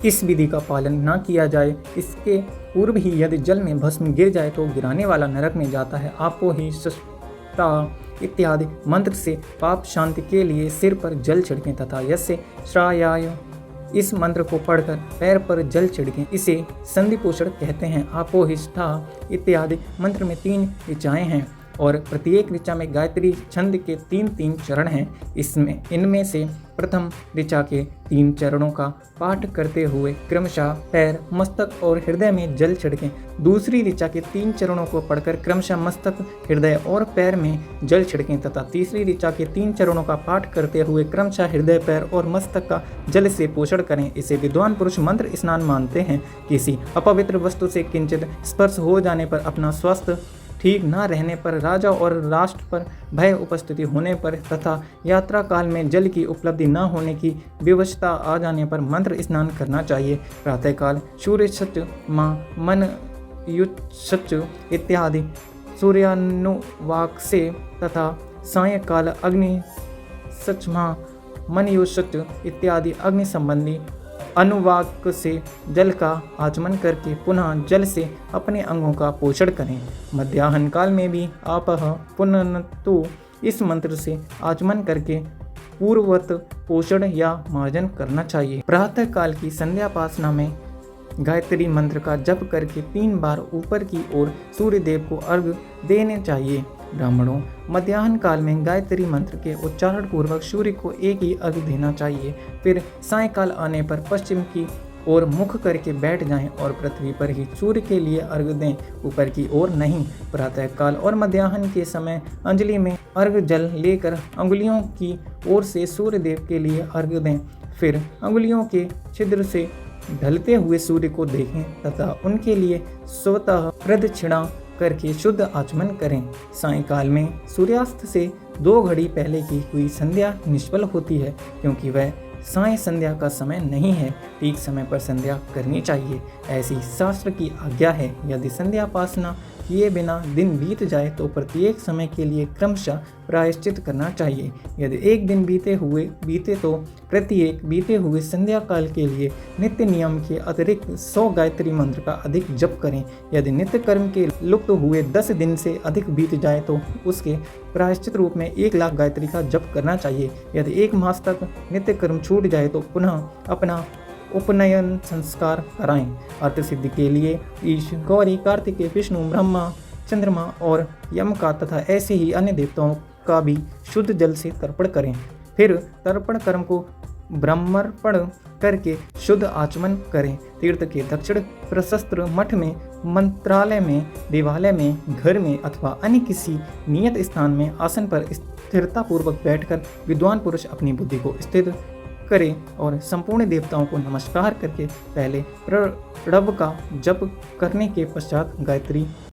इस विधि का पालन न किया जाए, इसके पूर्व ही यदि जल में भस्म गिर जाए तो गिराने वाला नरक में जाता है। आपो ही सष्टा इत्यादि मंत्र से पाप शांति के लिए सिर पर जल छिड़कें तथा यस्य श्रायाय इस मंत्र को पढ़कर पैर पर जल छिड़कें। इसे संधि पोषण कहते हैं। आपोहिष्ठा इत्यादि मंत्र में 3 ऋचाएँ हैं और प्रत्येक ऋचा में गायत्री छंद के 3-3 चरण हैं। इनमें से प्रथम ऋचा के 3 चरणों का पाठ करते हुए क्रमशः पैर, मस्तक और हृदय में जल छिड़कें। दूसरी ऋचा के 3 चरणों को पढ़कर क्रमशः मस्तक, हृदय और पैर में जल छिड़कें तथा तीसरी ऋचा के 3 चरणों का पाठ करते हुए क्रमशः हृदय, पैर और मस्तक का जल से पोषण करें। इसे विद्वान पुरुष मंत्र स्नान मानते हैं। किसी अपवित्र वस्तु से किंचित स्पर्श हो जाने पर, अपना स्वास्थ्य ठीक न रहने पर, राजा और राष्ट्र पर भय उपस्थिति होने पर तथा यात्रा काल में जल की उपलब्धि न होने की विवशता आ जाने पर मंत्र स्नान करना चाहिए। प्रातःकाल सूर्य सच माँ मन युत्सच इत्यादि सूर्यानुवाक से तथा सायंकाल अग्नि सच माँ मन युत्सच इत्यादि अग्नि संबंधी अनुवाक से जल का आचमन करके पुनः जल से अपने अंगों का पोषण करें। मध्याह्न काल में भी आपह पुनन्तु इस मंत्र से आचमन करके पूर्ववत पोषण या मार्जन करना चाहिए। प्रातः काल की संध्यापासना में गायत्री मंत्र का जप करके 3 बार ऊपर की ओर सूर्य देव को अर्घ्य देने चाहिए। ब्राह्मणों, मध्याह्न काल में गायत्री मंत्र के उच्चारण पूर्वक सूर्य को एक ही अर्घ्य देना चाहिए। फिर सायंकाल आने पर पश्चिम की ओर मुख करके बैठ जाएं और पृथ्वी पर ही सूर्य के लिए अर्घ्य दें, ऊपर की ओर नहीं। प्रातःकाल और मध्याह्न के समय अंजलि में अर्घ्य जल लेकर अंगुलियों की ओर से सूर्य देव के लिए अर्घ्य दें। फिर अंगुलियों के छिद्र से ढलते हुए सूर्य को देखें तथा उनके लिए स्वतः प्रदक्षिणा करके शुद्ध आचमन करें। सायंकाल में सूर्यास्त से 2 घड़ी पहले की हुई संध्या निष्फल होती है, क्योंकि वह साय संध्या का समय नहीं है। ठीक समय पर संध्या करनी चाहिए, ऐसी शास्त्र की आज्ञा है। यदि संध्यापासना किए बिना दिन बीत जाए तो प्रत्येक समय के लिए क्रमशः प्रायश्चित करना चाहिए। यदि एक दिन बीते तो प्रत्येक बीते हुए संध्या काल के लिए नित्य नियम के अतिरिक्त 100 गायत्री मंत्र का अधिक जप करें। यदि नित्य कर्म के लुप्त हुए 10 दिन से अधिक बीत जाए तो उसके प्रायश्चित रूप में 1 लाख गायत्री का जप करना चाहिए। यदि 1 मास तक नित्य कर्म छूट जाए तो पुनः अपना उपनयन संस्कार कराएं। अर्थ सिद्धि के लिए ईश, गौरी, कार्तिकेय, विष्णु, ब्रह्मा, चंद्रमा और यम का तथा ऐसे ही अन्य देवताओं का भी शुद्ध जल से तर्पण करें। फिर तर्पण कर्म को ब्रह्मर्पण करके शुद्ध आचमन करें। तीर्थ के दक्षिण प्रशस्त्र मठ में, मंत्रालय में, देवालय में, घर में अथवा अन्य किसी नियत स्थान में आसन पर स्थिरतापूर्वक बैठकर विद्वान पुरुष अपनी बुद्धि को स्थिर करें और संपूर्ण देवताओं को नमस्कार करके पहले प्रणव का जप करने के पश्चात गायत्री